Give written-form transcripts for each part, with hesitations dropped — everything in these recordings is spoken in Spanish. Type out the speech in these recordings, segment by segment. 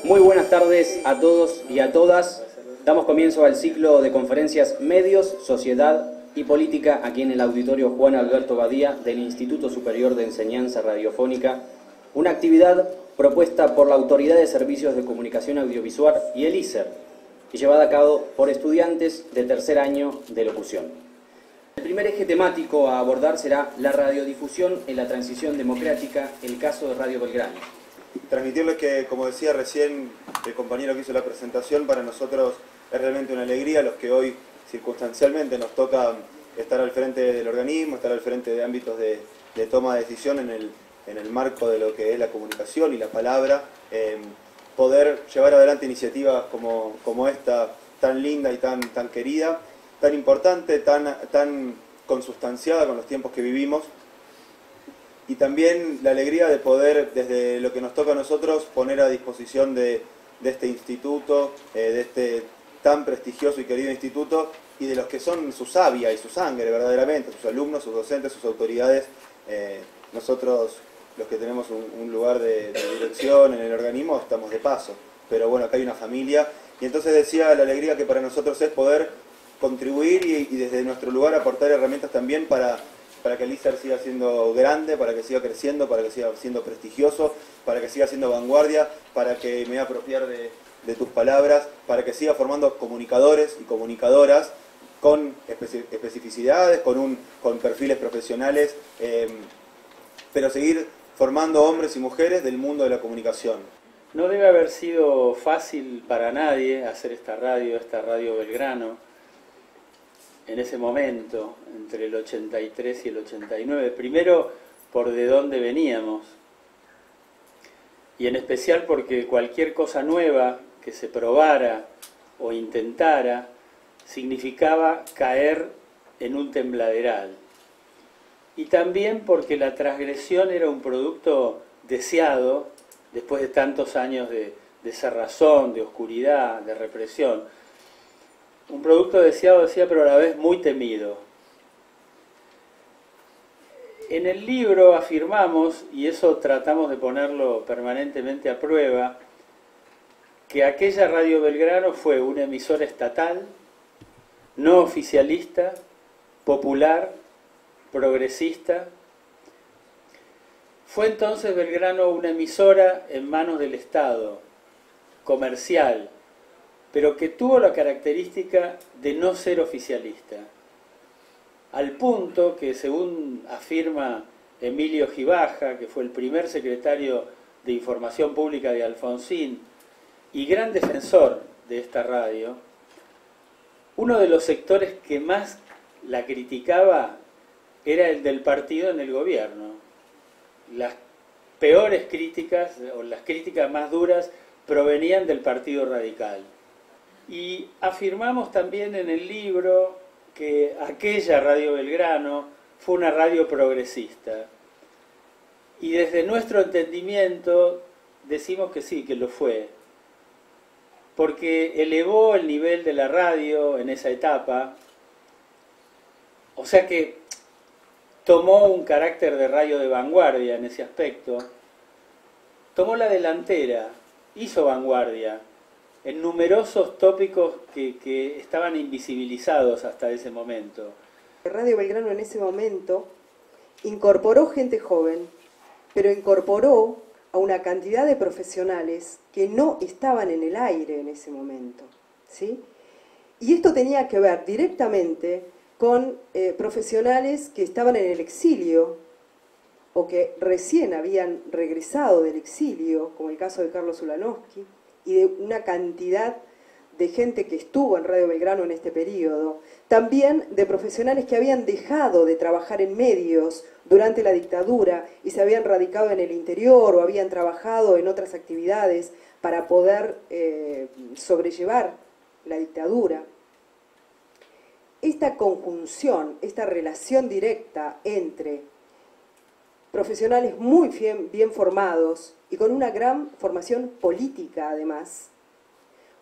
Muy buenas tardes a todos y a todas. Damos comienzo al ciclo de conferencias Medios, Sociedad y Política aquí en el Auditorio Juan Alberto Badía del Instituto Superior de Enseñanza Radiofónica, una actividad propuesta por la Autoridad de Servicios de Comunicación Audiovisual y el ISER y llevada a cabo por estudiantes de tercer año de locución. El primer eje temático a abordar será la radiodifusión en la transición democrática, el caso de Radio Belgrano. Transmitirles que, como decía recién el compañero que hizo la presentación, para nosotros es realmente una alegría, los que hoy circunstancialmente nos toca estar al frente del organismo, estar al frente de ámbitos de toma de decisión en el marco de lo que es la comunicación y la palabra, poder llevar adelante iniciativas como esta, tan linda y tan querida, tan importante, tan consustanciada con los tiempos que vivimos. Y también la alegría de poder, desde lo que nos toca a nosotros, poner a disposición de este instituto, de este tan prestigioso y querido instituto, y de los que son su savia y su sangre verdaderamente, sus alumnos, sus docentes, sus autoridades. Nosotros, los que tenemos un lugar de dirección en el organismo, estamos de paso, pero bueno, acá hay una familia, y entonces decía la alegría que para nosotros es poder contribuir y desde nuestro lugar aportar herramientas también para que el ISER siga siendo grande, para que siga creciendo, para que siga siendo prestigioso, para que siga siendo vanguardia, para que me voy a apropiar de tus palabras, para que siga formando comunicadores y comunicadoras con especificidades, con perfiles profesionales, pero seguir formando hombres y mujeres del mundo de la comunicación. No debe haber sido fácil para nadie hacer esta radio Belgrano, en ese momento, entre el 83 y el 89, primero por de dónde veníamos, y en especial porque cualquier cosa nueva que se probara o intentara significaba caer en un tembladeral, y también porque la transgresión era un producto deseado después de tantos años de cerrazón, de oscuridad, de represión. Un producto deseado, decía, pero a la vez muy temido. En el libro afirmamos, y eso tratamos de ponerlo permanentemente a prueba, que aquella Radio Belgrano fue una emisora estatal, no oficialista, popular, progresista. Fue entonces Belgrano una emisora en manos del Estado, comercial, pero que tuvo la característica de no ser oficialista, al punto que, según afirma Emilio Gibaja, que fue el primer secretario de Información Pública de Alfonsín y gran defensor de esta radio, uno de los sectores que más la criticaba era el del partido en el gobierno. Las peores críticas, o las críticas más duras, provenían del Partido Radical. Y afirmamos también en el libro que aquella Radio Belgrano fue una radio progresista. Y desde nuestro entendimiento decimos que sí, que lo fue. Porque elevó el nivel de la radio en esa etapa. O sea que tomó un carácter de radio de vanguardia en ese aspecto. Tomó la delantera, hizo vanguardia en numerosos tópicos que estaban invisibilizados hasta ese momento. Radio Belgrano en ese momento incorporó gente joven, pero incorporó a una cantidad de profesionales que no estaban en el aire en ese momento, ¿sí? Y esto tenía que ver directamente con profesionales que estaban en el exilio o que recién habían regresado del exilio, como el caso de Carlos Ulanowski, y de una cantidad de gente que estuvo en Radio Belgrano en este periodo, también de profesionales que habían dejado de trabajar en medios durante la dictadura y se habían radicado en el interior o habían trabajado en otras actividades para poder sobrellevar la dictadura. Esta conjunción, esta relación directa entre profesionales muy bien formados y con una gran formación política además,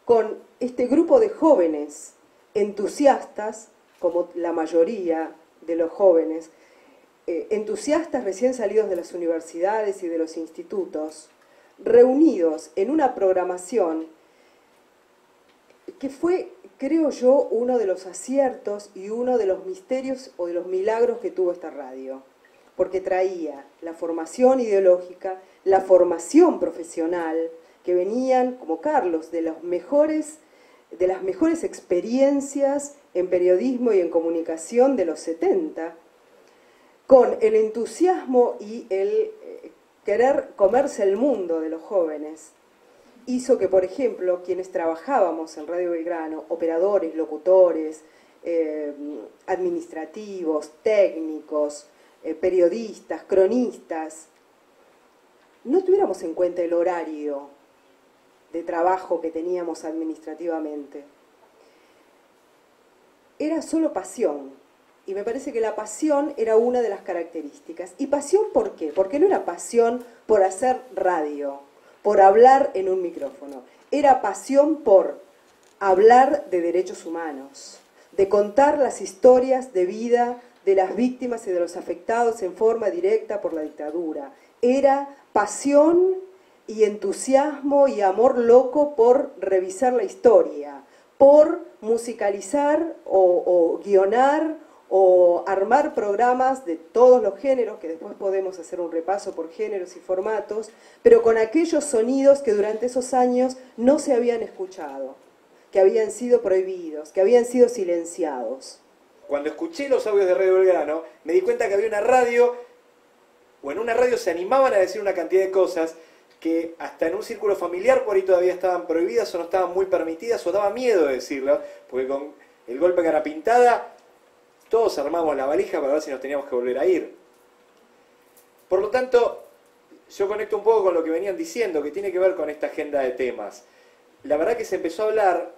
con este grupo de jóvenes entusiastas, como la mayoría de los jóvenes, entusiastas recién salidos de las universidades y de los institutos, reunidos en una programación que fue, creo yo, uno de los aciertos y uno de los misterios o de los milagros que tuvo esta radio, porque traía la formación ideológica, la formación profesional, que venían, como Carlos, de las mejores experiencias en periodismo y en comunicación de los 70, con el entusiasmo y el querer comerse el mundo de los jóvenes. Hizo que, por ejemplo, quienes trabajábamos en Radio Belgrano, operadores, locutores, administrativos, técnicos, periodistas, cronistas, no tuviéramos en cuenta el horario de trabajo que teníamos administrativamente. Era solo pasión, y me parece que la pasión era una de las características. ¿Y pasión por qué? Porque no era pasión por hacer radio, por hablar en un micrófono. Era pasión por hablar de derechos humanos, de contar las historias de vida de las víctimas y de los afectados en forma directa por la dictadura. Era pasión y entusiasmo y amor loco por revisar la historia, por musicalizar o guionar o armar programas de todos los géneros, que después podemos hacer un repaso por géneros y formatos, pero con aquellos sonidos que durante esos años no se habían escuchado, que habían sido prohibidos, que habían sido silenciados. Cuando escuché los audios de Radio Belgrano, me di cuenta que había una radio, o en una radio se animaban a decir una cantidad de cosas que hasta en un círculo familiar por ahí todavía estaban prohibidas o no estaban muy permitidas o daba miedo de decirlas, porque con el golpe cara pintada todos armamos la valija para ver si nos teníamos que volver a ir. Por lo tanto, yo conecto un poco con lo que venían diciendo, que tiene que ver con esta agenda de temas. La verdad que se empezó a hablar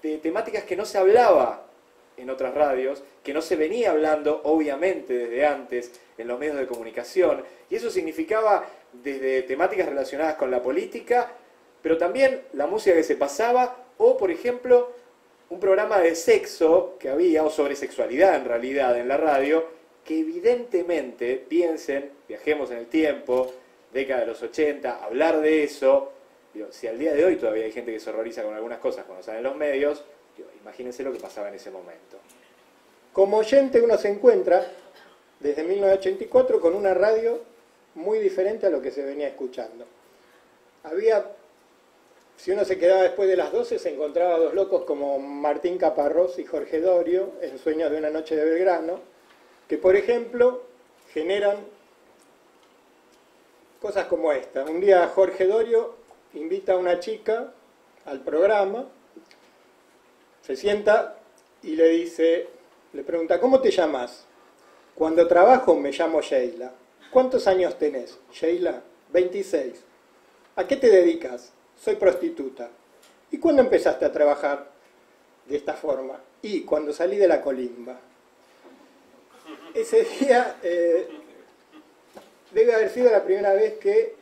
de temáticas que no se hablaba en otras radios, que no se venía hablando, obviamente, desde antes en los medios de comunicación, y eso significaba desde temáticas relacionadas con la política, pero también la música que se pasaba, o, por ejemplo, un programa de sexo que había, o sobre sexualidad en realidad, en la radio, que evidentemente, piensen, viajemos en el tiempo, década de los 80, hablar de eso, digo, si al día de hoy todavía hay gente que se horroriza con algunas cosas cuando salen los medios, digo, imagínense lo que pasaba en ese momento. Como oyente uno se encuentra, desde 1984, con una radio muy diferente a lo que se venía escuchando. Si uno se quedaba después de las 12, se encontraba dos locos como Martín Caparrós y Jorge Dorio, en Sueños de una noche de Belgrano, que, por ejemplo, generan cosas como esta. Un día Jorge Dorio invita a una chica al programa, se sienta y le pregunta, ¿cómo te llamas? Cuando trabajo me llamo Sheila. ¿Cuántos años tenés? Sheila, 26. ¿A qué te dedicas? Soy prostituta. ¿Y cuándo empezaste a trabajar de esta forma? Y cuando salí de la colimba. Ese día debe haber sido la primera vez que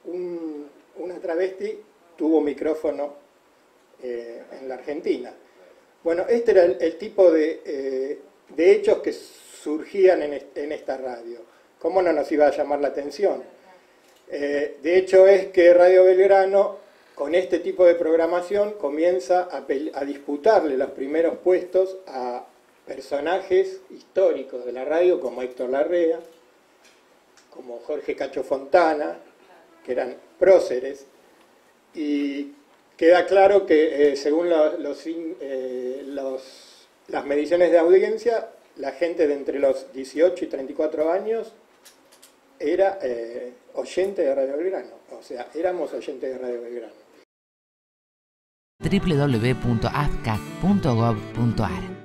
una travesti tuvo micrófono en la Argentina. Bueno, este era el tipo de hechos que surgían en esta radio. ¿Cómo no nos iba a llamar la atención? De hecho es que Radio Belgrano, con este tipo de programación, comienza a disputarle los primeros puestos a personajes históricos de la radio, como Héctor Larrea, como Jorge Cacho Fontana, que eran próceres, y queda claro que según las mediciones de audiencia, la gente de entre los 18 y 34 años era oyente de Radio Belgrano, o sea, éramos oyentes de Radio Belgrano. www.azca.gov.ar